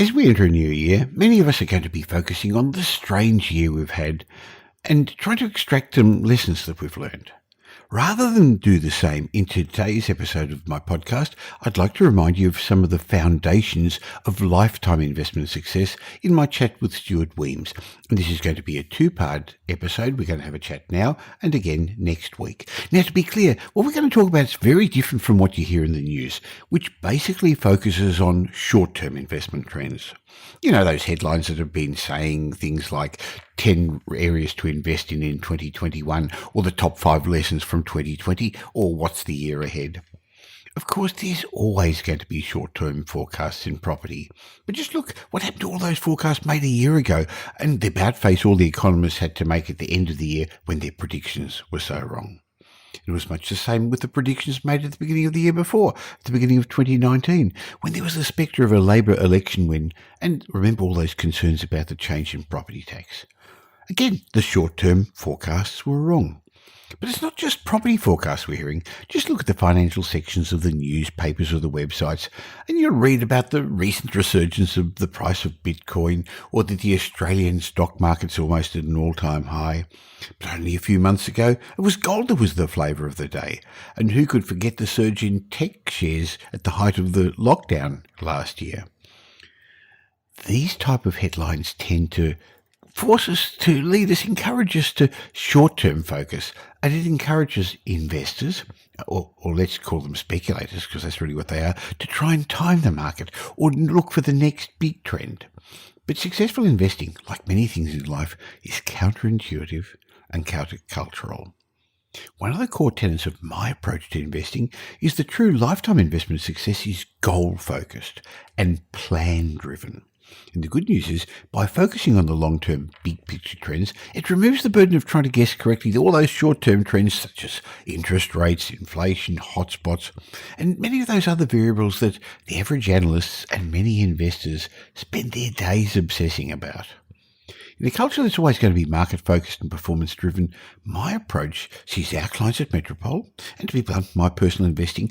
As we enter a new year, many of us are going to be focusing on the strange year we've had and trying to extract some lessons that we've learned. Rather than do the same in today's episode of my podcast, I'd like to remind you of some of the foundations of lifetime investment success in my chat with Stuart Wemyss. And this is going to be a two-part episode. We're going to have a chat now and again next week. Now, to be clear, what we're going to talk about is very different from what you hear in the news, which basically focuses on short-term investment trends. You know, those headlines that have been saying things like 10 areas to invest in 2021, or the top 5 lessons from 2020, or what's the year ahead. Of course, there's always going to be short-term forecasts in property. But just look what happened to all those forecasts made a year ago, and the about-face all the economists had to make at the end of the year when their predictions were so wrong. It was much the same with the predictions made at the beginning of the year before, at the beginning of 2019, when there was the spectre of a Labor election win, and remember all those concerns about the change in property tax. Again, the short-term forecasts were wrong. But it's not just property forecasts we're hearing. Just look at the financial sections of the newspapers or the websites, and you'll read about the recent resurgence of the price of Bitcoin, or that the Australian stock market's almost at an all-time high. But only a few months ago, it was gold that was the flavour of the day. And who could forget the surge in tech shares at the height of the lockdown last year? These type of headlines tend to force us to encourage us to short-term focus, and it encourages investors, or let's call them speculators, because that's really what they are, to try and time the market or look for the next big trend. But successful investing, like many things in life, is counterintuitive and countercultural. One of the core tenets of my approach to investing is the true lifetime investment success is goal-focused and plan-driven. And the good news is, by focusing on the long-term big picture trends, it removes the burden of trying to guess correctly all those short-term trends such as interest rates, inflation, hotspots, and many of those other variables that the average analysts and many investors spend their days obsessing about. In a culture that's always going to be market-focused and performance-driven, my approach sees our clients at Metropole, and to be blunt, my personal investing,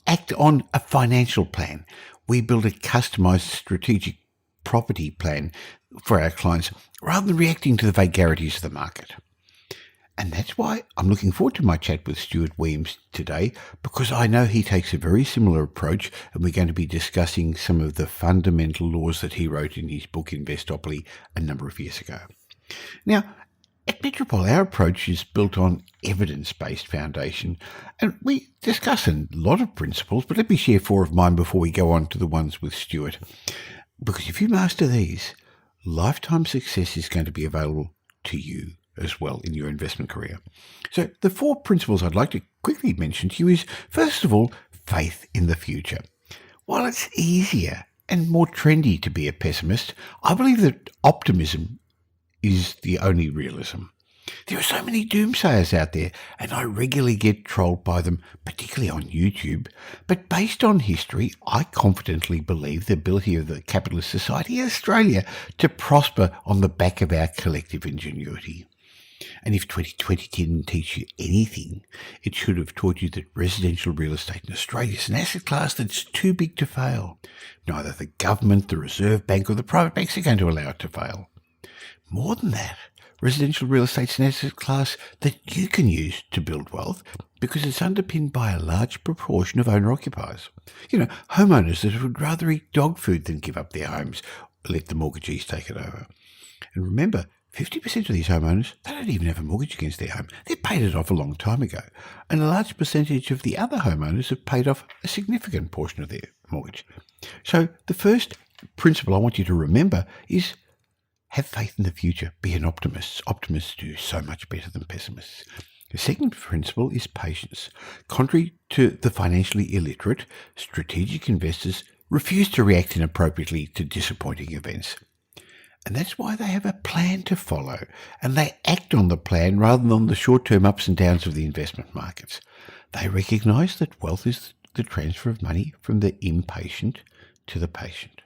act on a financial plan. We build a customised strategic property plan for our clients rather than reacting to the vagaries of the market. And that's why I'm looking forward to my chat with Stuart Wemyss today, because I know he takes a very similar approach, and we're going to be discussing some of the fundamental laws that he wrote in his book Investopoly a number of years ago. Now, at Metropole, our approach is built on evidence-based foundation, and we discuss a lot of principles, but let me share 4 of mine before we go on to the ones with Stuart. Because if you master these, lifetime success is going to be available to you as well in your investment career. So the 4 principles I'd like to quickly mention to you is, first of all, faith in the future. While it's easier and more trendy to be a pessimist, I believe that optimism is the only realism. There are so many doomsayers out there, and I regularly get trolled by them, particularly on YouTube. But based on history, I confidently believe the ability of the capitalist society, Australia, to prosper on the back of our collective ingenuity. And if 2020 didn't teach you anything, it should have taught you that residential real estate in Australia is an asset class that's too big to fail. Neither the government, the Reserve Bank, or the private banks are going to allow it to fail. More than that, residential real estate's an asset class that you can use to build wealth because it's underpinned by a large proportion of owner-occupiers. You know, homeowners that would rather eat dog food than give up their homes or let the mortgagees take it over. And remember, 50% of these homeowners, they don't even have a mortgage against their home. They paid it off a long time ago. And a large percentage of the other homeowners have paid off a significant portion of their mortgage. So the first principle I want you to remember is have faith in the future. Be an optimist. Optimists do so much better than pessimists. The second principle is patience. Contrary to the financially illiterate, strategic investors refuse to react inappropriately to disappointing events. And that's why they have a plan to follow, and they act on the plan rather than on the short-term ups and downs of the investment markets. They recognise that wealth is the transfer of money from the impatient to the patient.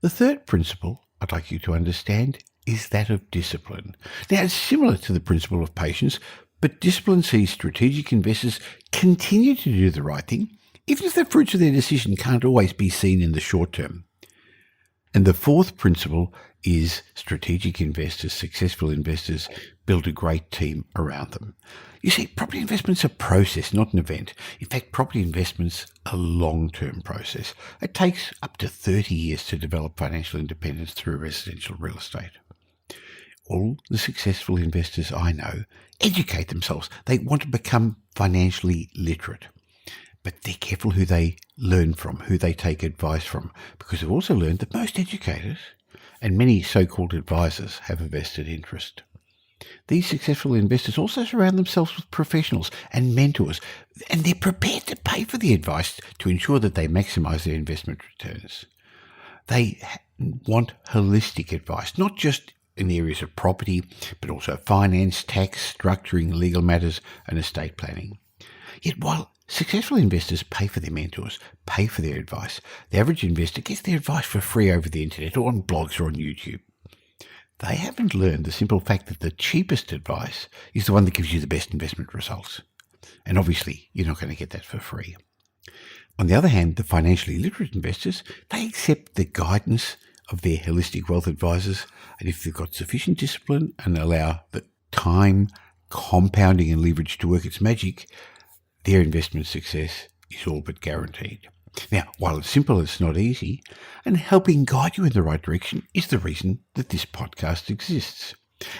The third principle I'd like you to understand is that of discipline. Now, it's similar to the principle of patience, but discipline sees strategic investors continue to do the right thing, even if the fruits of their decision can't always be seen in the short term. And the fourth principle is strategic investors, successful investors, build a great team around them. You see, property investment's a process, not an event. In fact, property investment's a long-term process. It takes up to 30 years to develop financial independence through residential real estate. All the successful investors I know educate themselves. They want to become financially literate. But they're careful who they learn from, who they take advice from, because they've also learned that most educators and many so-called advisors have a vested interest. These successful investors also surround themselves with professionals and mentors, and they're prepared to pay for the advice to ensure that they maximise their investment returns. They want holistic advice, not just in the areas of property, but also finance, tax, structuring, legal matters, and estate planning. Yet while successful investors pay for their mentors, pay for their advice, the average investor gets their advice for free over the internet or on blogs or on YouTube. They haven't learned the simple fact that the cheapest advice is the one that gives you the best investment results. And obviously, you're not going to get that for free. On the other hand, the financially literate investors, they accept the guidance of their holistic wealth advisors, and if they've got sufficient discipline and allow the time, compounding and leverage to work its magic, their investment success is all but guaranteed. Now, while it's simple, it's not easy, and helping guide you in the right direction is the reason that this podcast exists.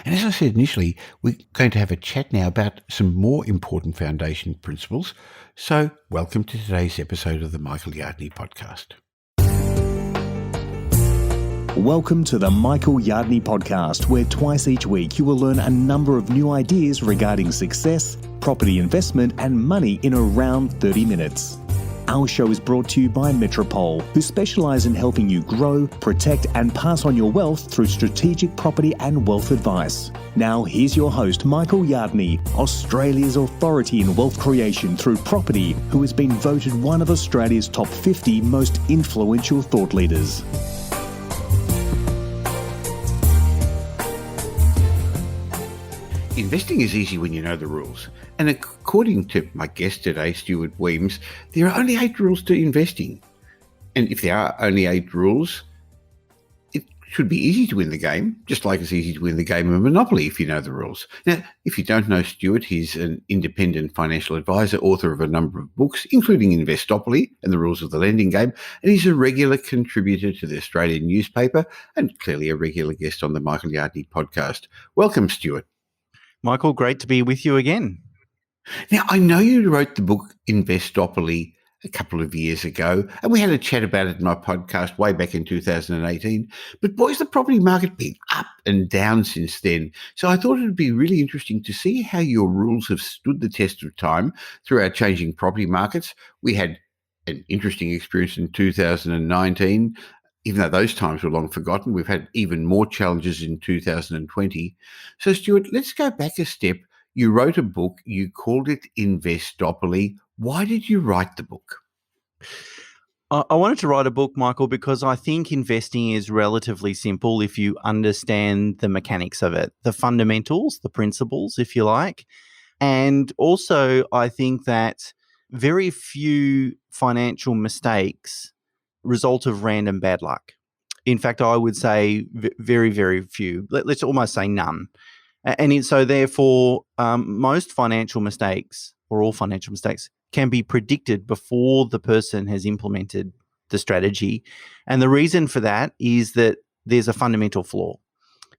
And as I said initially, we're going to have a chat now about some more important foundation principles. So welcome to today's episode of the Michael Yardney Podcast. Welcome to the Michael Yardney Podcast, where twice each week you will learn a number of new ideas regarding success, property investment and money in around 30 minutes. Our show is brought to you by Metropole, who specialise in helping you grow, protect and pass on your wealth through strategic property and wealth advice. Now here's your host, Michael Yardney, Australia's authority in wealth creation through property, who has been voted one of Australia's top 50 most influential thought leaders. Investing is easy when you know the rules. And according to my guest today, Stuart Wemyss, there are only 8 rules to investing. And if there are only 8 rules, it should be easy to win the game, just like it's easy to win the game of Monopoly if you know the rules. Now, if you don't know Stuart, he's an independent financial advisor, author of a number of books, including Investopoly and the Rules of the Lending Game, and he's a regular contributor to the Australian newspaper and clearly a regular guest on the Michael Yardney Podcast. Welcome, Stuart. Michael, great to be with you again. Now, I know you wrote the book Investopoly a couple of years ago, and we had a chat about it in my podcast way back in 2018. But boy, has the property market been up and down since then. So I thought it would be really interesting to see how your rules have stood the test of time through our changing property markets. We had an interesting experience in 2019. Even though those times were long forgotten, we've had even more challenges in 2020. So, Stuart, let's go back a step. You wrote a book. You called it Investopoly. Why did you write the book? I wanted to write a book, Michael, because I think investing is relatively simple if you understand the mechanics of it, the fundamentals, the principles, if you like. And also, I think that very few financial mistakes result of random bad luck. In fact, I would say very, very few. Let's almost say none. And so therefore, most financial mistakes or all financial mistakes can be predicted before the person has implemented the strategy. And the reason for that is that there's a fundamental flaw.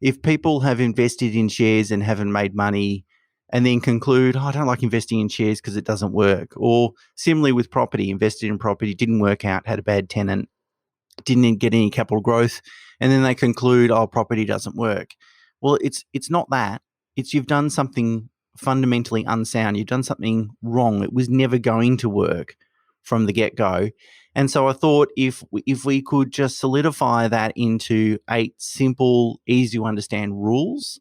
If people have invested in shares and haven't made money and then conclude, I don't like investing in shares because it doesn't work. Or similarly with property, invested in property, didn't work out, had a bad tenant, didn't get any capital growth, and then they conclude, property doesn't work. Well, it's not that. It's you've done something fundamentally unsound. You've done something wrong. It was never going to work from the get-go. And so I thought if we could just solidify that into 8 simple, easy to understand rules,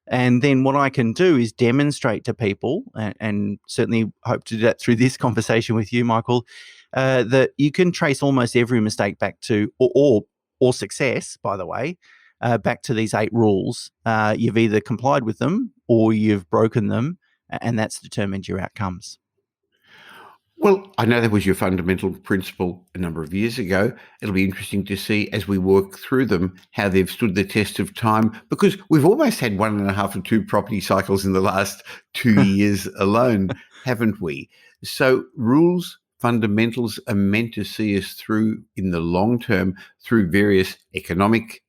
and then what I can do is demonstrate to people, and certainly hope to do that through this conversation with you, Michael, that you can trace almost every mistake back to, or success, by the way, back to these 8 rules. You've either complied with them or you've broken them, and that's determined your outcomes. Well, I know that was your fundamental principle a number of years ago. It'll be interesting to see as we work through them how they've stood the test of time, because we've almost had 1.5 or 2 property cycles in the last 2 years alone, haven't we? So rules, fundamentals are meant to see us through in the long term through various economic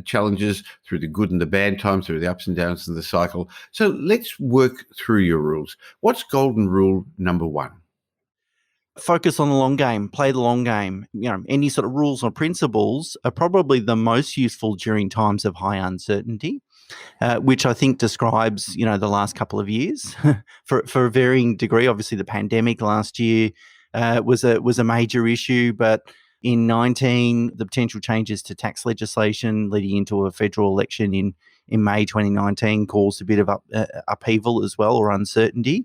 challenges, through the good and the bad times, through the ups and downs of the cycle. So let's work through your rules. What's golden rule number 1? Focus on the long game, play the long game. Any sort of rules or principles are probably the most useful during times of high uncertainty, which I think describes, the last couple of years for a varying degree. Obviously, the pandemic last year was a major issue, but in 19, the potential changes to tax legislation leading into a federal election in May 2019 caused a bit of upheaval as well, or uncertainty.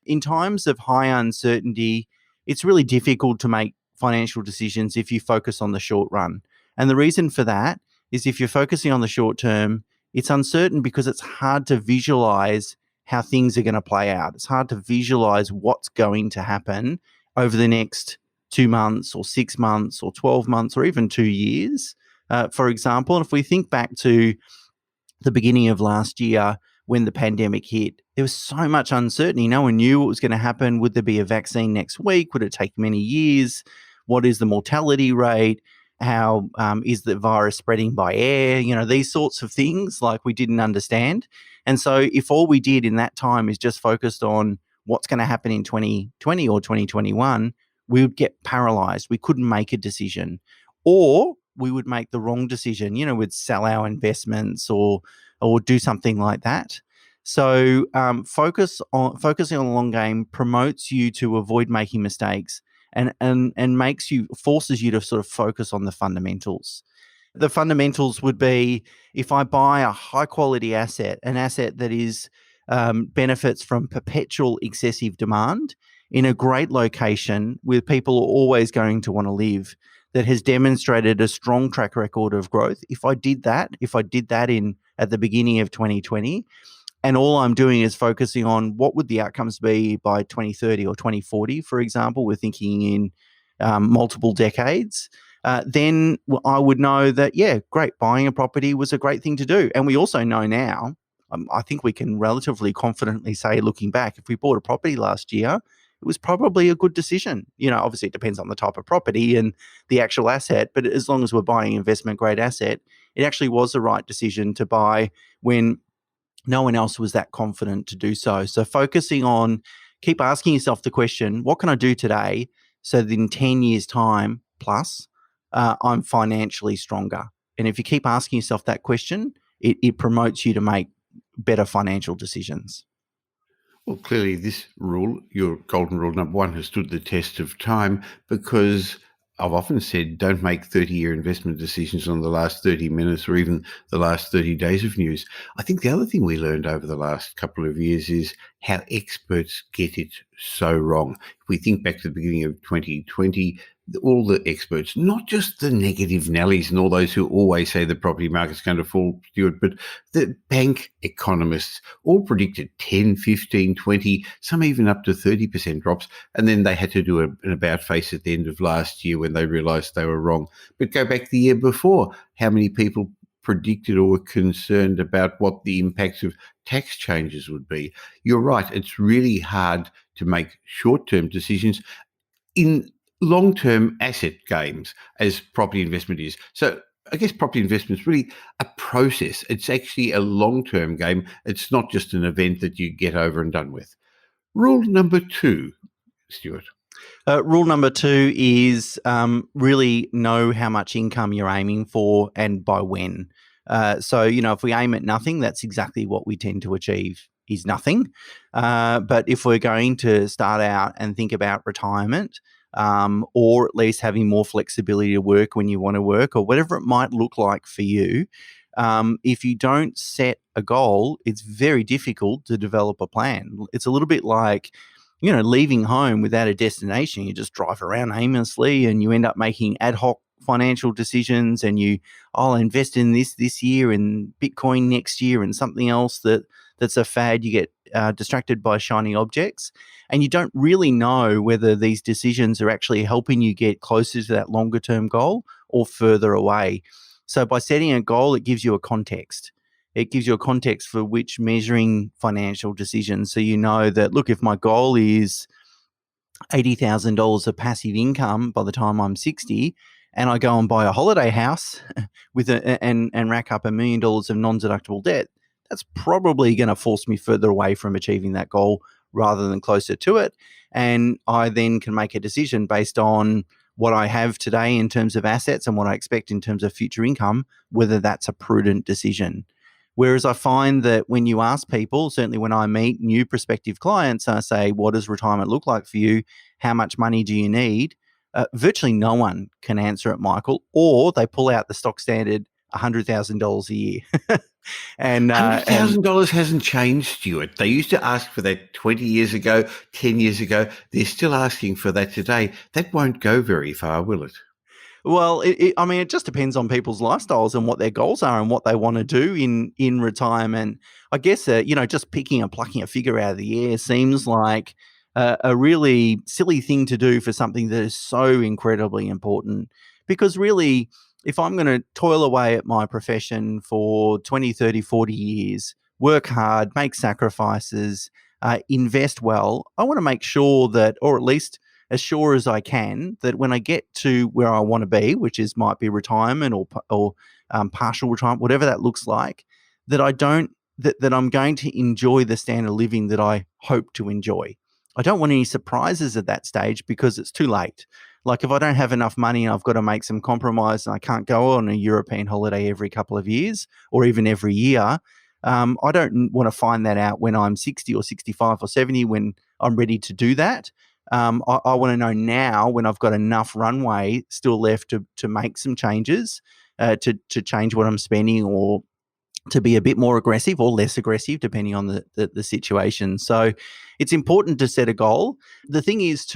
In times of high uncertainty, it's really difficult to make financial decisions if you focus on the short run. And the reason for that is if you're focusing on the short term, it's uncertain because it's hard to visualize how things are going to play out. It's hard to visualize what's going to happen over the next 2 months or 6 months or 12 months or even 2 years. For example, and if we think back to the beginning of last year, when the pandemic hit, there was so much uncertainty. No one knew what was going to happen. Would there be a vaccine next week? Would it take many years? What is the mortality rate? How is the virus spreading by air? These sorts of things, like, we didn't understand. And so if all we did in that time is just focused on what's going to happen in 2020 or 2021, we would get paralyzed. We couldn't make a decision. Or we would make the wrong decision. We'd sell our investments or do something like that. So focusing on the long game promotes you to avoid making mistakes and forces you to sort of focus on the fundamentals. The fundamentals would be, if I buy a high quality asset, an asset that is benefits from perpetual excessive demand in a great location where people are always going to want to live, that has demonstrated a strong track record of growth. If I did that at the beginning of 2020, and all I'm doing is focusing on what would the outcomes be by 2030 or 2040, for example, we're thinking in multiple decades, then I would know that, great, buying a property was a great thing to do. And we also know now, I think we can relatively confidently say, looking back, if we bought a property last year, it was probably a good decision. Obviously it depends on the type of property and the actual asset, but as long as we're buying investment grade asset, it actually was the right decision to buy when no one else was that confident to do so. So keep asking yourself the question, what can I do today so that in 10 years time plus, I'm financially stronger? And if you keep asking yourself that question, it promotes you to make better financial decisions. Well, clearly this rule, your golden rule number 1, has stood the test of time, because I've often said, don't make 30-year investment decisions on the last 30 minutes or even the last 30 days of news. I think the other thing we learned over the last couple of years is how experts get it so wrong. If we think back to the beginning of 2020, all the experts, not just the negative Nellies and all those who always say the property market's going to fall, Stuart, but the bank economists all predicted 10, 15, 20, some even up to 30% drops. And then they had to do an about face at the end of last year when they realised they were wrong. But go back the year before, how many people predicted or were concerned about what the impacts of tax changes would be? You're right, it's really hard to make short-term decisions in long-term asset games, as property investment is. So I guess property investment is really a process. It's actually a long-term game. It's not just an event that you get over and done with. Rule number 2, Stuart. Rule number 2 is really know how much income you're aiming for and by when. So, if we aim at nothing, that's exactly what we tend to achieve, is nothing. But if we're going to start out and think about retirement, or at least having more flexibility to work when you want to work, or whatever it might look like for you, if you don't set a goal, it's very difficult to develop a plan. It's a little bit like, leaving home without a destination. You just drive around aimlessly and you end up making ad hoc financial decisions, and I'll invest in this year and Bitcoin next year and something else that that's a fad. You get distracted by shiny objects, and you don't really know whether these decisions are actually helping you get closer to that longer term goal or further away. So by setting a goal, it gives you a context. It gives you a context for which measuring financial decisions. So you know that, look, if my goal is $80,000 of passive income by the time I'm 60, and I go and buy a holiday house and rack up $1 million of non-deductible debt, that's probably going to force me further away from achieving that goal rather than closer to it. And I then can make a decision based on what I have today in terms of assets and what I expect in terms of future income, whether that's a prudent decision. Whereas I find that when you ask people, certainly when I meet new prospective clients, I say, what does retirement look like for you? How much money do you need? Virtually no one can answer it, Michael, or they pull out the stock standard $100,000 a year. And $100,000 hasn't changed, Stuart. They used to ask for that 20 years ago, 10 years ago. They're still asking for that today. That won't go very far, will it? Well, it just depends on people's lifestyles and what their goals are and what they want to do in retirement. I guess, just picking and plucking a figure out of the air seems like a really silly thing to do for something that is so incredibly important. Because really, if I'm going to toil away at my profession for 20, 30, 40 years, work hard, make sacrifices, invest well, I want to make sure that, or at least as sure as I can, that when I get to where I want to be, which might be retirement or partial retirement, whatever that looks like, that I'm going to enjoy the standard of living that I hope to enjoy. I don't want any surprises at that stage because it's too late. Like if I don't have enough money and I've got to make some compromise and I can't go on a European holiday every couple of years or even every year, I don't want to find that out when I'm 60 or 65 or 70 when I'm ready to do that. I want to know now when I've got enough runway still left to make some changes, to change what I'm spending or to be a bit more aggressive or less aggressive, depending on the situation. So it's important to set a goal. The thing is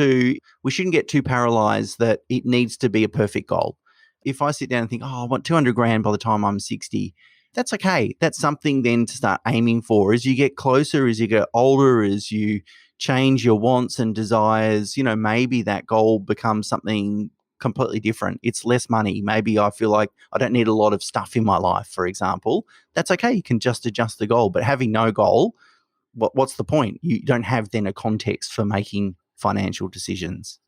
we shouldn't get too paralyzed that it needs to be a perfect goal. If I sit down and think, I want 200 grand by the time I'm 60, that's okay. That's something then to start aiming for. As you get closer, as you get older, as you change your wants and desires, maybe that goal becomes something completely different. It's less money. Maybe I feel like I don't need a lot of stuff in my life, for example. That's okay. You can just adjust the goal. But having no goal, what's the point? You don't have then a context for making financial decisions.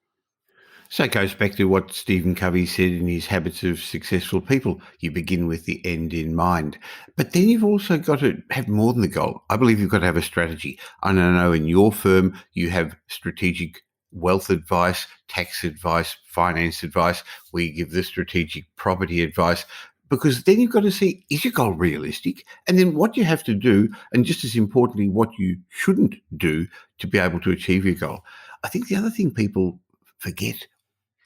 So it goes back to what Stephen Covey said in his Habits of Successful People. You begin with the end in mind. But then you've also got to have more than the goal. I believe you've got to have a strategy. And I know in your firm, you have strategic wealth advice, tax advice, finance advice. We give the strategic property advice. Because then you've got to see, is your goal realistic? And then what you have to do, and just as importantly, what you shouldn't do to be able to achieve your goal. I think the other thing people forget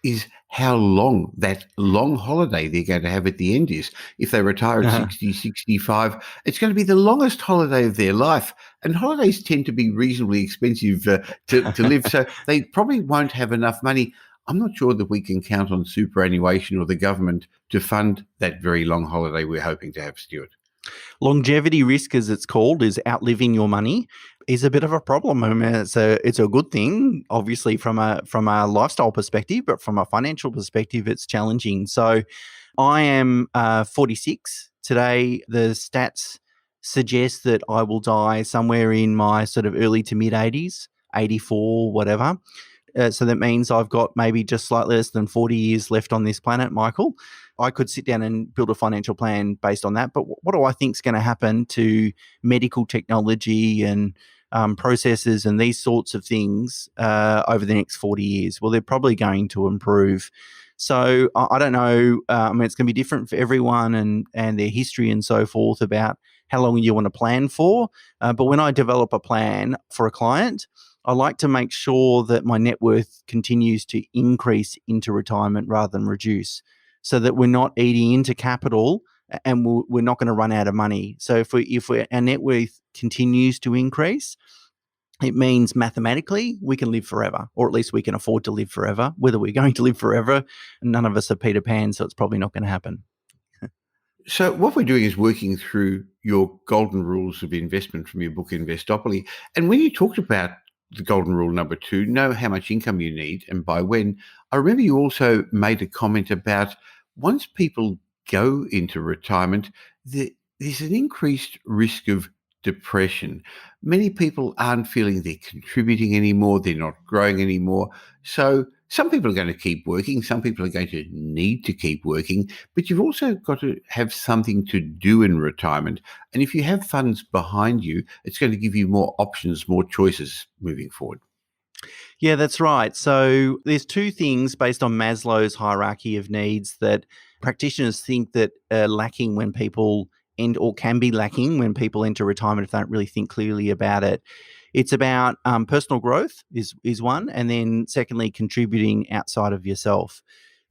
is how long that long holiday they're going to have at the end is. If they retire at 60, 65, it's going to be the longest holiday of their life. And holidays tend to be reasonably expensive to live, so they probably won't have enough money. I'm not sure that we can count on superannuation or the government to fund that very long holiday we're hoping to have, Stuart. Longevity risk, as it's called, is outliving your money, is a bit of a problem. I mean, it's a good thing, obviously, from a lifestyle perspective, but from a financial perspective, it's challenging. So I am 46 today. The stats suggest that I will die somewhere in my sort of early to mid 80s, 84, whatever. So that means I've got maybe just slightly less than 40 years left on this planet, Michael. I could sit down and build a financial plan based on that. But what do I think is going to happen to medical technology and processes and these sorts of things over the next 40 years? Well, they're probably going to improve. So I don't know. It's going to be different for everyone and their history and so forth about how long you want to plan for. But when I develop a plan for a client, I like to make sure that my net worth continues to increase into retirement rather than reduce, so that we're not eating into capital and we're not going to run out of money. So if our net worth continues to increase, it means mathematically we can live forever, or at least we can afford to live forever. Whether we're going to live forever, none of us are Peter Pan, so it's probably not going to happen. So what we're doing is working through your golden rules of investment from your book, Investopoly. And when you talked about the golden rule number 2, know how much income you need and by when, I remember you also made a comment about once people go into retirement, there's an increased risk of depression. Many people aren't feeling they're contributing anymore, they're not growing anymore. So some people are going to keep working, some people are going to need to keep working, but you've also got to have something to do in retirement. And if you have funds behind you, it's going to give you more options, more choices moving forward. Yeah, that's right. So there's two things based on Maslow's hierarchy of needs that practitioners think that are lacking when people end, or can be lacking when people enter retirement if they don't really think clearly about it. It's about personal growth is one, and then secondly, contributing outside of yourself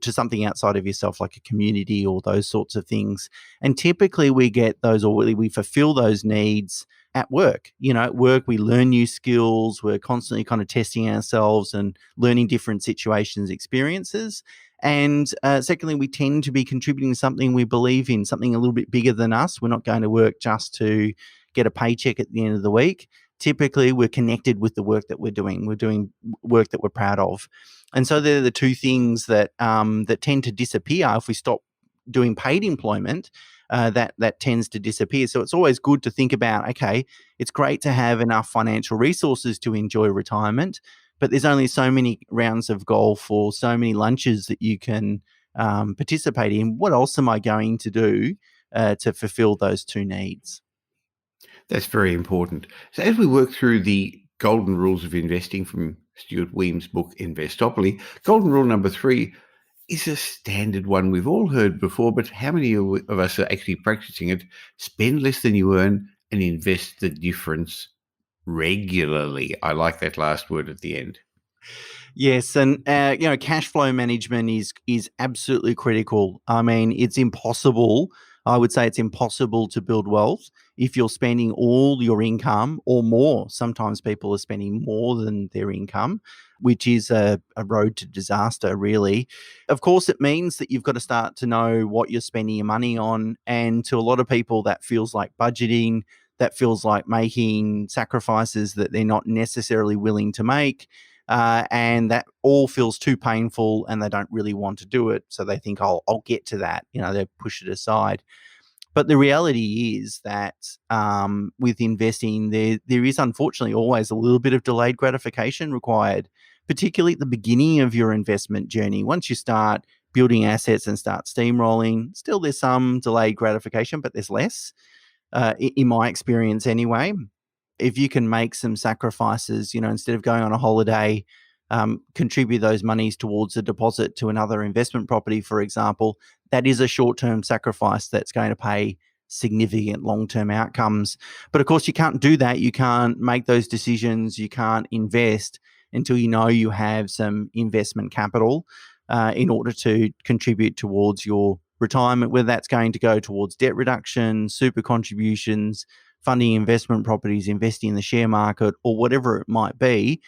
to something outside of yourself, like a community or those sorts of things. And typically, we get those, or we fulfill those needs at work. At work, we learn new skills. We're constantly kind of testing ourselves and learning different situations, experiences. And secondly, we tend to be contributing something we believe in, something a little bit bigger than us. We're not going to work just to get a paycheck at the end of the week. Typically, we're connected with the work that we're doing. We're doing work that we're proud of. And so they're the two things that that tend to disappear if we stop doing paid employment. That tends to disappear. So it's always good to think about, okay, it's great to have enough financial resources to enjoy retirement, but there's only so many rounds of golf or so many lunches that you can participate in. What else am I going to do to fulfill those two needs? That's very important. So as we work through the golden rules of investing from Stuart Wemyss' book, Investopoly, golden rule number 3 is a standard one we've all heard before, but how many of us are actually practicing it? Spend less than you earn and invest the difference regularly. I like that last word at the end. Yes, and cash flow management is absolutely critical. I mean, it's impossible. I would say it's impossible to build wealth if you're spending all your income or more. Sometimes people are spending more than their income, which is a road to disaster, really. Of course, it means that you've got to start to know what you're spending your money on. And to a lot of people, that feels like budgeting, that feels like making sacrifices that they're not necessarily willing to make. And that all feels too painful and they don't really want to do it. So they think, I'll get to that. They push it aside. But the reality is that with investing, there is unfortunately always a little bit of delayed gratification required, particularly at the beginning of your investment journey. Once you start building assets and start steamrolling, still there's some delayed gratification, but there's less, in my experience anyway. If you can make some sacrifices, instead of going on a holiday, contribute those monies towards a deposit to another investment property, for example, that is a short-term sacrifice that's going to pay significant long-term outcomes. But of course, you can't do that. You can't make those decisions. You can't invest until you know you have some investment capital in order to contribute towards your retirement, whether that's going to go towards debt reduction, super contributions, funding investment properties, investing in the share market, or whatever it might be,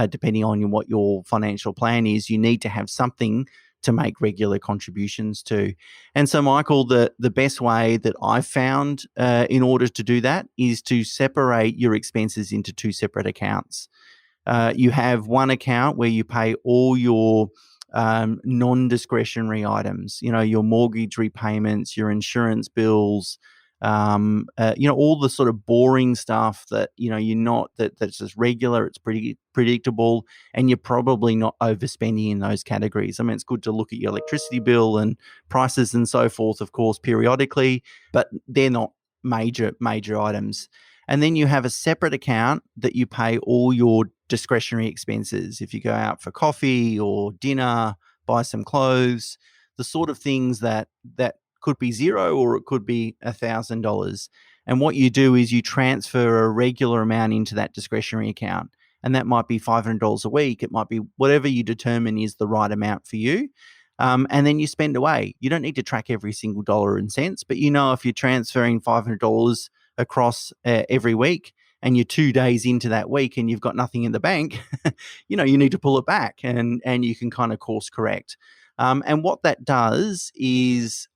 depending on what your financial plan is. You need to have something to make regular contributions to. And so, Michael, the best way that I've found in order to do that is to separate your expenses into two separate accounts. You have one account where you pay all your non-discretionary items, your mortgage repayments, your insurance bills, all the sort of boring stuff that, you're not, that's just regular, it's pretty predictable, and you're probably not overspending in those categories. I mean, it's good to look at your electricity bill and prices and so forth, of course, periodically, but they're not major items. And then you have a separate account that you pay all your discretionary expenses. If you go out for coffee or dinner, buy some clothes, the sort of things that could be zero or it could be $1,000. And what you do is you transfer a regular amount into that discretionary account. And that might be $500 a week. It might be whatever you determine is the right amount for you. And then you spend away. You don't need to track every single dollar and cents, but if you're transferring $500 across every week and you're 2 days into that week and you've got nothing in the bank, you need to pull it back and you can kind of course correct. And what that does is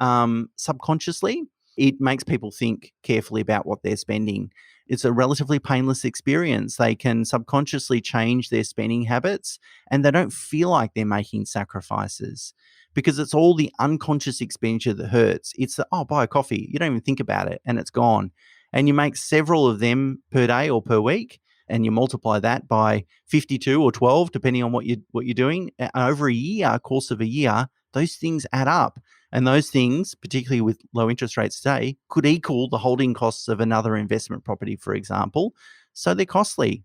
subconsciously, It makes people think carefully about what they're spending. It's a relatively painless experience. They can subconsciously change their spending habits and they don't feel like they're making sacrifices because it's all the unconscious expenditure that hurts. It's the, oh, buy a coffee. You don't even think about it and it's gone. And you make several of them per day or per week and you multiply that by 52 or 12, depending on what you're doing. Over a course of a year, those things add up. And those things, particularly with low interest rates today, could equal the holding costs of another investment property, for example. So they're costly.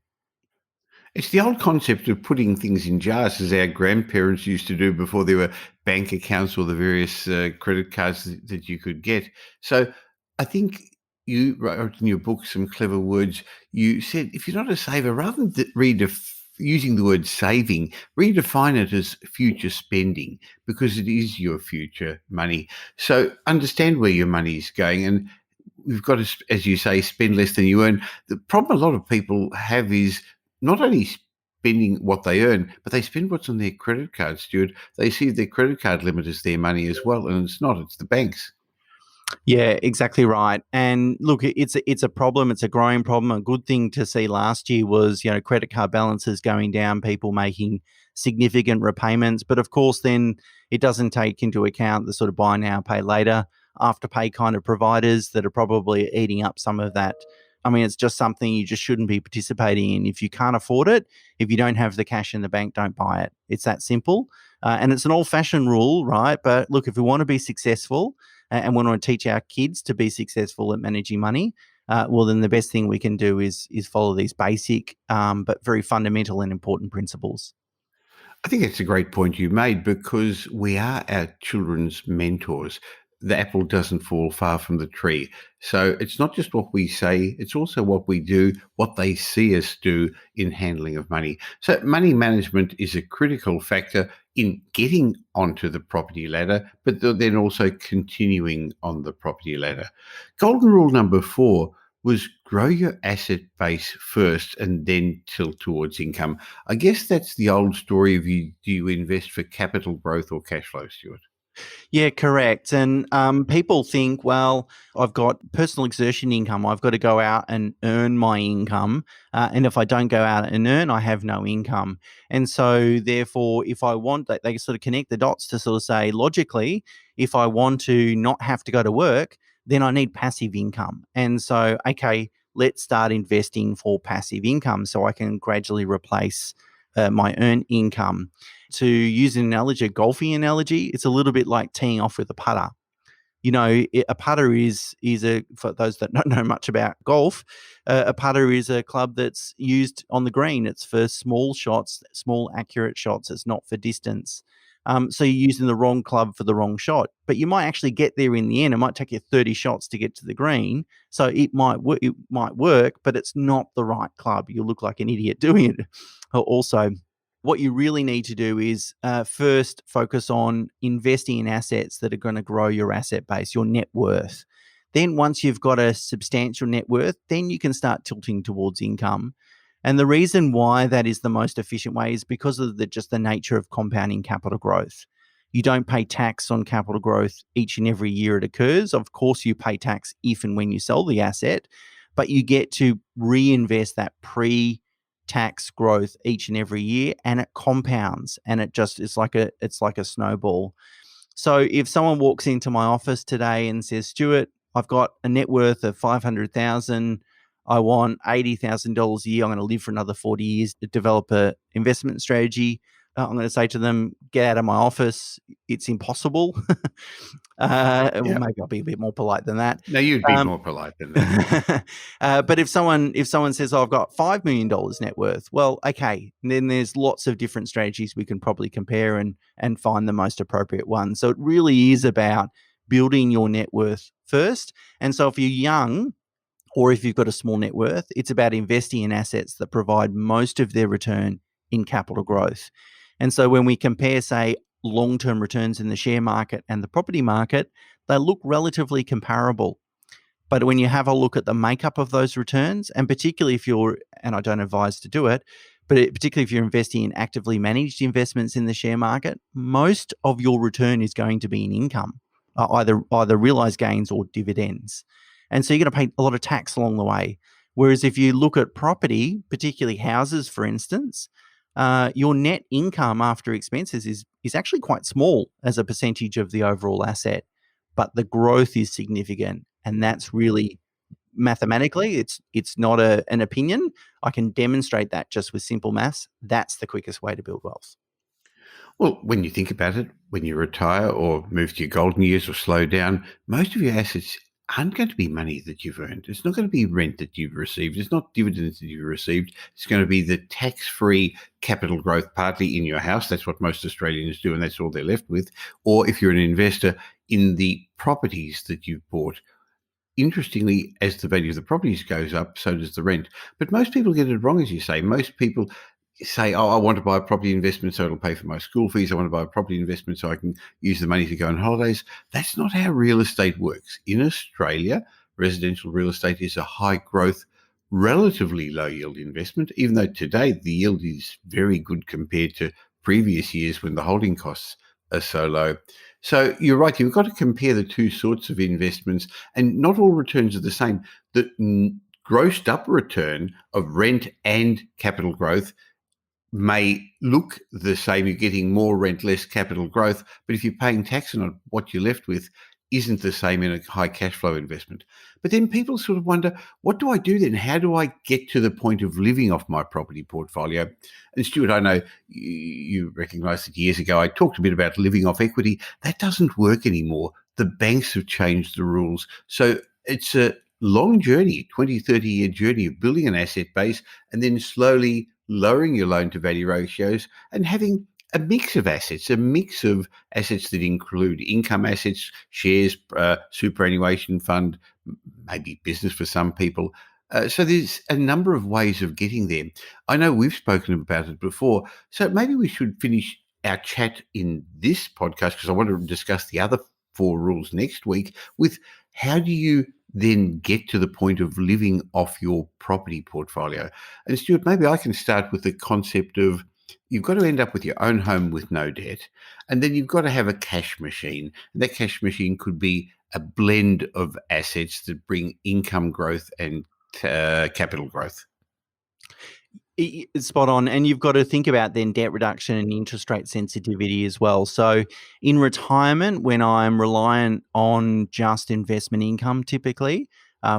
It's the old concept of putting things in jars, as our grandparents used to do before there were bank accounts or the various credit cards that you could get. So I think you wrote in your book some clever words. You said, if you're not a saver, rather than using the word saving, redefine it as future spending because it is your future money. So understand where your money is going, and we've got to, as you say, spend less than you earn. The problem a lot of people have is not only spending what they earn, but they spend what's on their credit card, Stuart. They see their credit card limit as their money as well, and it's not. It's the banks. Yeah, exactly right. And look, it's a problem. It's a growing problem. A good thing to see last year was, credit card balances going down, people making significant repayments. But of course, then it doesn't take into account the sort of buy now, pay later, afterpay kind of providers that are probably eating up some of that. I mean, it's just something you just shouldn't be participating in. If you can't afford it, if you don't have the cash in the bank, don't buy it. It's that simple. And it's an old-fashioned rule, right? But look, if we want to be successful, and we want to teach our kids to be successful at managing money, well, then the best thing we can do is follow these basic but very fundamental and important principles. I think it's a great point you made because we are our children's mentors. The apple doesn't fall far from the tree. So it's not just what we say, it's also what we do, what they see us do in handling of money. So money management is a critical factor in getting onto the property ladder, but then also continuing on the property ladder. Golden rule number 4 was grow your asset base first and then tilt towards income. I guess that's the old story of do you invest for capital growth or cash flow, Stuart? Yeah, correct. And people think, well, I've got personal exertion income. I've got to go out and earn my income. And if I don't go out and earn, I have no income. And so therefore, if I want that, they sort of connect the dots to sort of say, logically, if I want to not have to go to work, then I need passive income. And so, okay, let's start investing for passive income so I can gradually replace my earned income. To use an analogy, a golfing analogy, it's a little bit like teeing off with a putter. A putter is for those that don't know much about golf, a putter is a club that's used on the green. It's for small shots, small accurate shots. It's not for distance. So you're using the wrong club for the wrong shot, but you might actually get there in the end. It might take you 30 shots to get to the green. So it might work, but it's not the right club. You'll look like an idiot doing it. Also, what you really need to do is first focus on investing in assets that are going to grow your asset base, your net worth. Then once you've got a substantial net worth, then you can start tilting towards income. And the reason why that is the most efficient way is because of just the nature of compounding capital growth. You don't pay tax on capital growth each and every year it occurs. Of course, you pay tax if and when you sell the asset, but you get to reinvest that pre-tax growth each and every year, and it compounds, and it's like a snowball. So if someone walks into my office today and says, Stuart, I've got a net worth of 500,000, I want $80,000 a year, I'm going to live for another 40 years to develop an investment strategy, I'm going to say to them, get out of my office. It's impossible. Well, maybe I'll be a bit more polite than that. No, you'd be more polite than that. But if someone says, I've got $5 million net worth, well, okay, then there's lots of different strategies we can probably compare and find the most appropriate one. So it really is about building your net worth first. And so if you're young, or if you've got a small net worth, it's about investing in assets that provide most of their return in capital growth. And so when we compare, say, long-term returns in the share market and the property market, they look relatively comparable. But when you have a look at the makeup of those returns, and particularly if you're, and I don't advise to do it, but particularly if you're investing in actively managed investments in the share market, most of your return is going to be in income. either realized gains or dividends. And so you're going to pay a lot of tax along the way. Whereas if you look at property, particularly houses, for instance, your net income after expenses is actually quite small as a percentage of the overall asset, but the growth is significant, and that's really mathematically, it's not an opinion. I can demonstrate that just with simple maths. That's the quickest way to build wealth. Well, when you think about it, when you retire or move to your golden years or slow down, most of your assets aren't going to be money that you've earned. It's not going to be rent that you've received. It's not dividends that you've received. It's going to be the tax-free capital growth, partly in your house. That's what most Australians do, and that's all they're left with. Or if you're an investor, in the properties that you've bought. Interestingly, as the value of the properties goes up, so does the rent. But most people get it wrong, as you say. Most people say, oh, I want to buy a property investment so it'll pay for my school fees. I want to buy a property investment so I can use the money to go on holidays. That's not how real estate works. In Australia, residential real estate is a high growth, relatively low yield investment, even though today the yield is very good compared to previous years when the holding costs are so low. So you're right, you've got to compare the two sorts of investments, and not all returns are the same. The grossed up return of rent and capital growth may look the same. You're getting more rent, less capital growth, but if you're paying tax on what you're left with isn't the same in a high cash flow investment. But then people sort of wonder, what do I do then? How do I get to the point of living off my property portfolio? And Stuart, I know you recognise that years ago I talked a bit about living off equity. That doesn't work anymore. The banks have changed the rules. So it's a long journey, 20, 30-year journey of building an asset base and then slowly lowering your loan to value ratios and having a mix of assets that include income assets, shares, superannuation fund, maybe business for some people. So there's a number of ways of getting there. I know we've spoken about it before, so maybe we should finish our chat in this podcast, because I want to discuss the other 4 rules next week, with how do you then get to the point of living off your property portfolio. And Stuart, maybe I can start with the concept of you've got to end up with your own home with no debt, and then you've got to have a cash machine. And that cash machine could be a blend of assets that bring income growth and capital growth. It's spot on. And you've got to think about then debt reduction and interest rate sensitivity as well. So in retirement, when I'm reliant on just investment income, typically,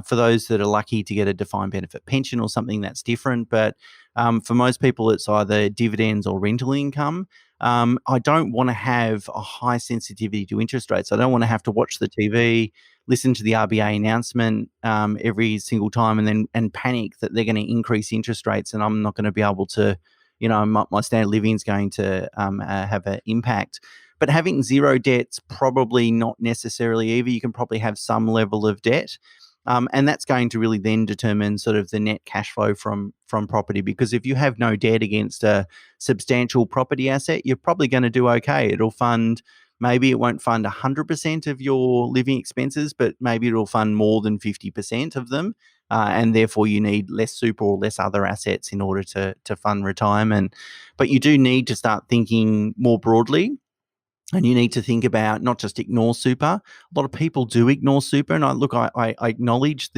for those that are lucky to get a defined benefit pension or something, that's different. But for most people, it's either dividends or rental income. I don't want to have a high sensitivity to interest rates. I don't want to have to watch the TV, listen to the RBA announcement every single time, and panic that they're going to increase interest rates, and I'm not going to be able to, my standard of living is going to have an impact. But having zero debt's probably not necessarily either. You can probably have some level of debt. And that's going to really then determine sort of the net cash flow from property, because if you have no debt against a substantial property asset, you're probably going to do okay. It'll fund, maybe it won't fund 100% of your living expenses, but maybe it'll fund more than 50% of them. And therefore you need less super or less other assets in order to fund retirement. But you do need to start thinking more broadly. And you need to think about not just ignore super. A lot of people do ignore super. And I acknowledge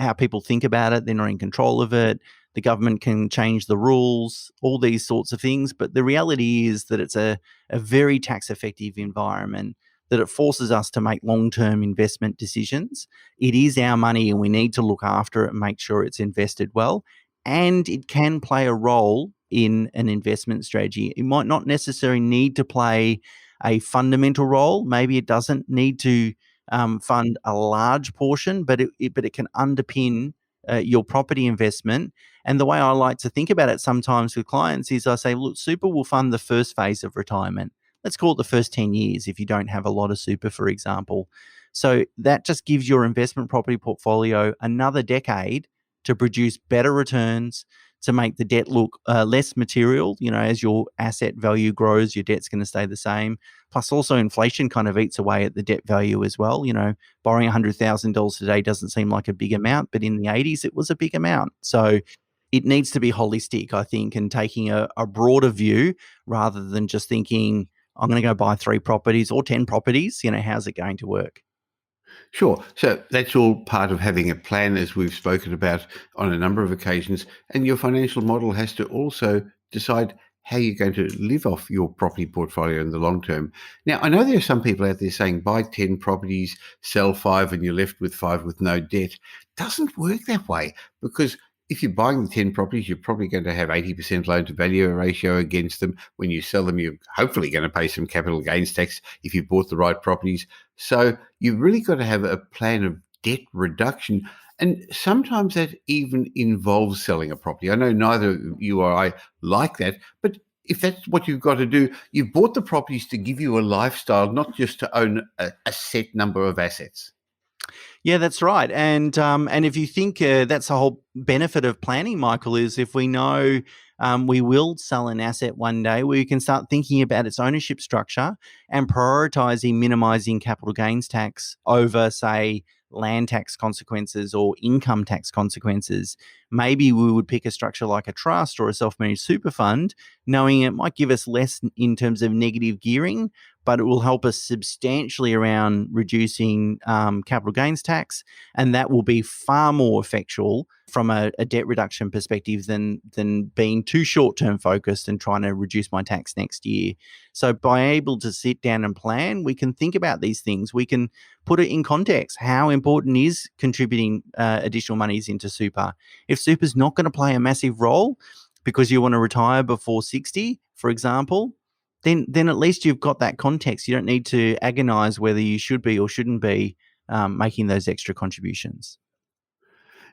how people think about it. They're not in control of it. The government can change the rules, all these sorts of things. But the reality is that it's a very tax effective environment, that it forces us to make long-term investment decisions. It is our money and we need to look after it and make sure it's invested well. And it can play a role in an investment strategy. It might not necessarily need to play a fundamental role. Maybe it doesn't need to fund a large portion, but it can underpin your property investment. And the way I like to think about it sometimes with clients is I say, look, super will fund the first phase of retirement. Let's call it the first 10 years if you don't have a lot of super, for example. So that just gives your investment property portfolio another decade to produce better returns, to make the debt look less material. As your asset value grows, your debt's going to stay the same. Plus also inflation kind of eats away at the debt value as well. Borrowing $100,000 today doesn't seem like a big amount, but in the 80s, it was a big amount. So it needs to be holistic, I think, and taking a broader view rather than just thinking, I'm going to go buy 3 properties or 10 properties. How's it going to work? Sure. So that's all part of having a plan, as we've spoken about on a number of occasions. And your financial model has to also decide how you're going to live off your property portfolio in the long term. Now, I know there are some people out there saying buy 10 properties, sell 5, and you're left with 5 with no debt. Doesn't work that way, because if you're buying the 10 properties, you're probably going to have 80% loan to value ratio against them. When you sell them, you're hopefully going to pay some capital gains tax if you bought the right properties. So you've really got to have a plan of debt reduction. And sometimes that even involves selling a property. I know neither you or I like that, but if that's what you've got to do, you've bought the properties to give you a lifestyle, not just to own a set number of assets. Yeah, that's right. And if you think that's the whole benefit of planning, Michael, is if we know we will sell an asset one day, we can start thinking about its ownership structure and prioritizing minimizing capital gains tax over, say, land tax consequences or income tax consequences. Maybe we would pick a structure like a trust or a self-managed super fund, knowing it might give us less in terms of negative gearing, but it will help us substantially around reducing capital gains tax. And that will be far more effectual from a debt reduction perspective than being too short-term focused and trying to reduce my tax next year. So by able to sit down and plan, we can think about these things. We can put it in context. How important is contributing additional monies into super? If super's not going to play a massive role because you want to retire before 60, for example, then at least you've got that context. You don't need to agonize whether you should be or shouldn't be making those extra contributions.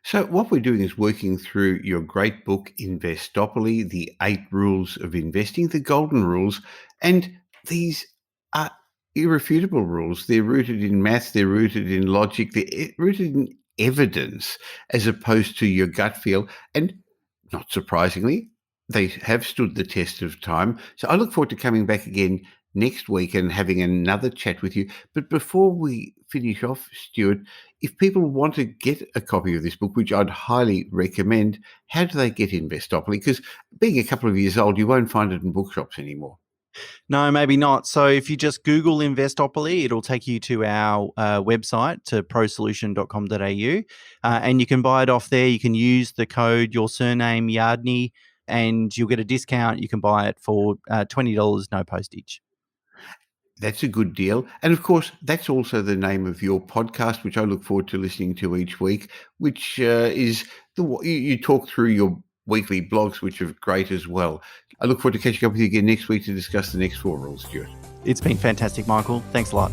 So what we're doing is working through your great book, Investopoly, the 8 Rules of Investing, the golden rules. And these are irrefutable rules. They're rooted in math, they're rooted in logic, they're rooted in evidence as opposed to your gut feel. And not surprisingly, they have stood the test of time. So I look forward to coming back again next week and having another chat with you. But before we finish off, Stuart, if people want to get a copy of this book, which I'd highly recommend, how do they get Investopoly? Because being a couple of years old, you won't find it in bookshops anymore. No, maybe not. So if you just Google Investopoly, it'll take you to our website, to prosolution.com.au, and you can buy it off there. You can use the code, your surname, Yardney, and you'll get a discount. You can buy it for $20, no postage. That's a good deal. And of course, that's also the name of your podcast, which I look forward to listening to each week, which is you talk through your weekly blogs, which are great as well. I look forward to catching up with you again next week to discuss the next 4 rules, Stuart. It's been fantastic, Michael. Thanks a lot.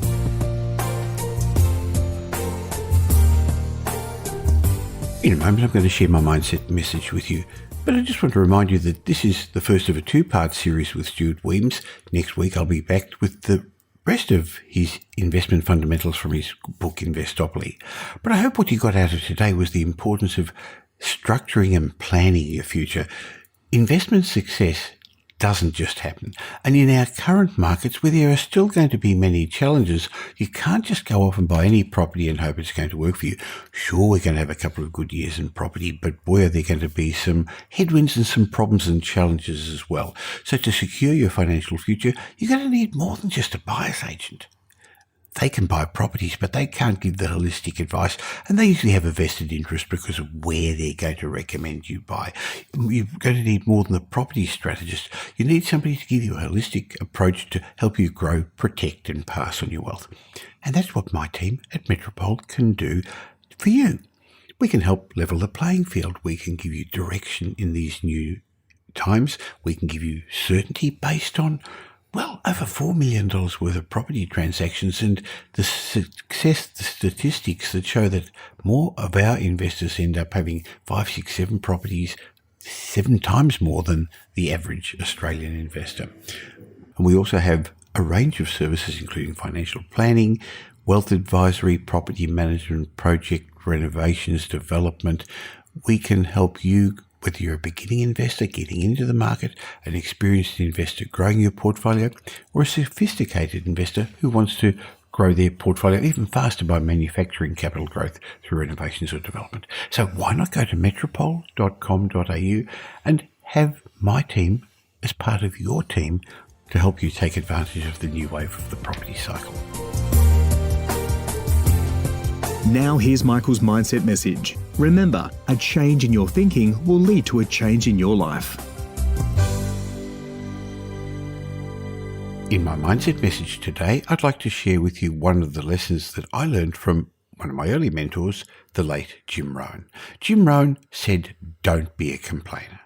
In a moment, I'm going to share my mindset message with you. But I just want to remind you that this is the first of a 2-part series with Stuart Wemyss. Next week, I'll be back with the rest of his investment fundamentals from his book, Investopoly. But I hope what you got out of today was the importance of structuring and planning your future. Investment success doesn't just happen. And in our current markets, where there are still going to be many challenges, you can't just go off and buy any property and hope it's going to work for you. Sure, we're going to have a couple of good years in property, but boy, are there going to be some headwinds and some problems and challenges as well. So to secure your financial future, you're going to need more than just a buyer's agent. They can buy properties, but they can't give the holistic advice, and they usually have a vested interest because of where they're going to recommend you buy. You're going to need more than a property strategist. You need somebody to give you a holistic approach to help you grow, protect, and pass on your wealth. And that's what my team at Metropole can do for you. We can help level the playing field. We can give you direction in these new times. We can give you certainty based on over $4 million worth of property transactions, and the statistics that show that more of our investors end up having 5, 6, 7 properties, 7 times more than the average Australian investor. And we also have a range of services, including financial planning, wealth advisory, property management, project renovations, development. We can help you, whether you're a beginning investor getting into the market, an experienced investor growing your portfolio, or a sophisticated investor who wants to grow their portfolio even faster by manufacturing capital growth through renovations or development. So why not go to metropole.com.au and have my team as part of your team to help you take advantage of the new wave of the property cycle. Now here's Michael's mindset message. Remember, a change in your thinking will lead to a change in your life. In my mindset message today, I'd like to share with you one of the lessons that I learned from one of my early mentors, the late Jim Rohn. Jim Rohn said, "Don't be a complainer."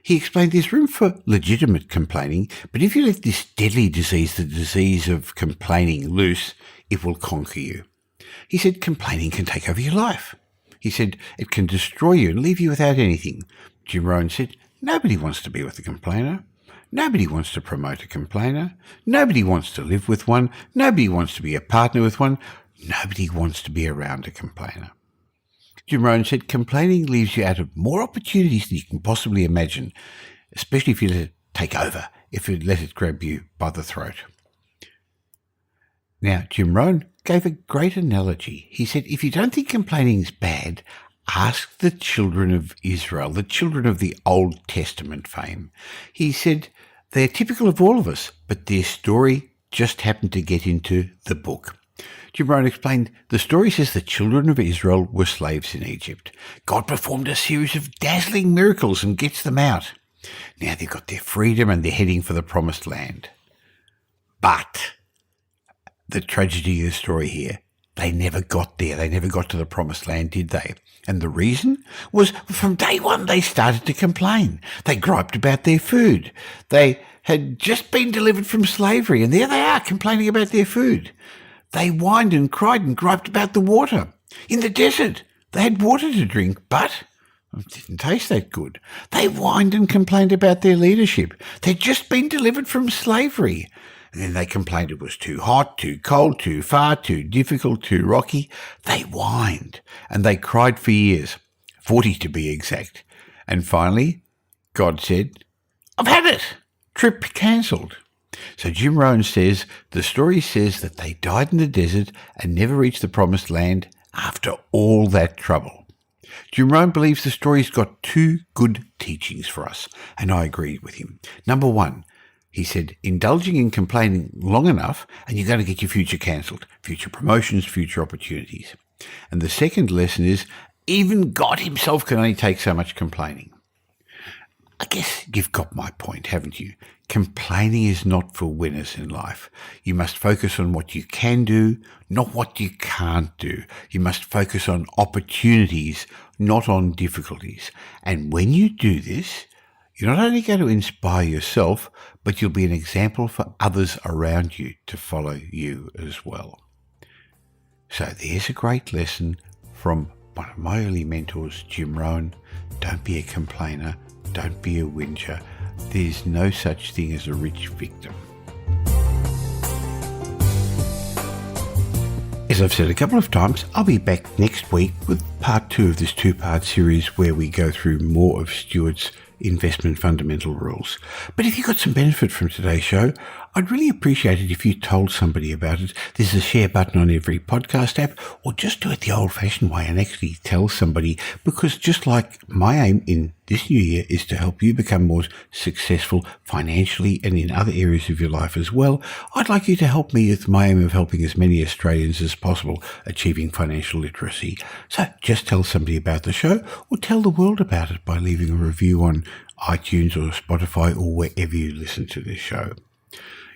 He explained there's room for legitimate complaining, but if you let this deadly disease, the disease of complaining, loose, it will conquer you. He said complaining can take over your life. He said it can destroy you and leave you without anything. Jim Rohn said nobody wants to be with a complainer. Nobody wants to promote a complainer. Nobody wants to live with one. Nobody wants to be a partner with one. Nobody wants to be around a complainer. Jim Rohn said complaining leaves you out of more opportunities than you can possibly imagine, especially if you let it take over, if you let it grab you by the throat. Now, Jim Rohn gave a great analogy. He said, if you don't think complaining is bad, ask the children of Israel, the children of the Old Testament fame. He said, they're typical of all of us, but their story just happened to get into the book. Jim Rohn explained, the story says the children of Israel were slaves in Egypt. God performed a series of dazzling miracles and gets them out. Now they've got their freedom and they're heading for the promised land. But the tragedy of the story here, they never got there. They never got to the promised land, did they? And the reason was from day one they started to complain. They griped about their food. They had just been delivered from slavery and there they are complaining about their food. They whined and cried and griped about the water. In the desert, they had water to drink, but it didn't taste that good. They whined and complained about their leadership. They'd just been delivered from slavery. And then they complained it was too hot, too cold, too far, too difficult, too rocky. They whined and they cried for years, 40 to be exact. And finally, God said, I've had it. Trip cancelled. So Jim Rohn says, the story says that they died in the desert and never reached the promised land after all that trouble. Jim Rohn believes the story's got two good teachings for us, and I agree with him. Number one, he said, indulging in complaining long enough and you're going to get your future cancelled, future promotions, future opportunities. And the second lesson is, even God himself can only take so much complaining. I guess you've got my point, haven't you? Complaining is not for winners in life. You must focus on what you can do, not what you can't do. You must focus on opportunities, not on difficulties. And when you do this, you're not only going to inspire yourself, but you'll be an example for others around you to follow you as well. So there's a great lesson from one of my early mentors, Jim Rohn. Don't be a complainer. Don't be a whinger. There's no such thing as a rich victim. As I've said a couple of times, I'll be back next week with part 2 of this 2-part series where we go through more of Stuart's investment fundamental rules. But if you got some benefit from today's show, I'd really appreciate it if you told somebody about it. There's a share button on every podcast app, or just do it the old-fashioned way and actually tell somebody, because just like my aim in this new year is to help you become more successful financially and in other areas of your life as well, I'd like you to help me with my aim of helping as many Australians as possible achieving financial literacy. So just tell somebody about the show, or tell the world about it by leaving a review on iTunes or Spotify or wherever you listen to this show.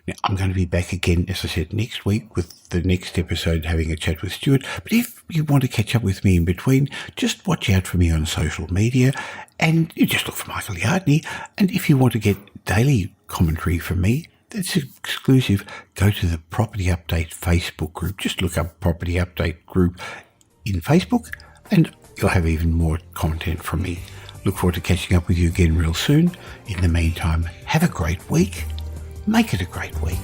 Now, I'm going to be back again, as I said, next week with the next episode, having a chat with Stuart. But if you want to catch up with me in between, just watch out for me on social media and you just look for Michael Yardney. And if you want to get daily commentary from me, that's exclusive. Go to the Property Update Facebook group. Just look up Property Update group in Facebook and you'll have even more content from me. Look forward to catching up with you again real soon. In the meantime, have a great week. Make it a great week.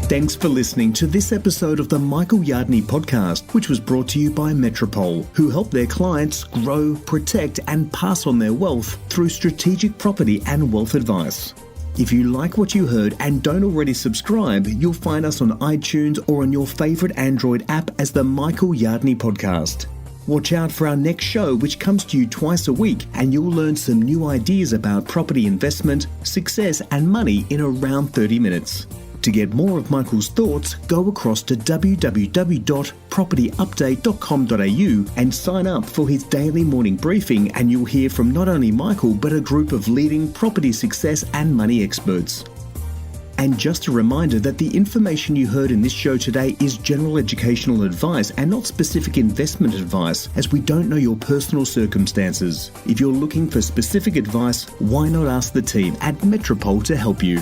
Thanks for listening to this episode of the Michael Yardney Podcast, which was brought to you by Metropole, who help their clients grow, protect, and pass on their wealth through strategic property and wealth advice. If you like what you heard and don't already subscribe, you'll find us on iTunes or on your favourite Android app as the Michael Yardney Podcast. Watch out for our next show, which comes to you twice a week, and you'll learn some new ideas about property investment, success, and money in around 30 minutes. To get more of Michael's thoughts, go across to www.propertyupdate.com.au and sign up for his daily morning briefing, and you'll hear from not only Michael, but a group of leading property success and money experts. And just a reminder that the information you heard in this show today is general educational advice and not specific investment advice, as we don't know your personal circumstances. If you're looking for specific advice, why not ask the team at Metropole to help you?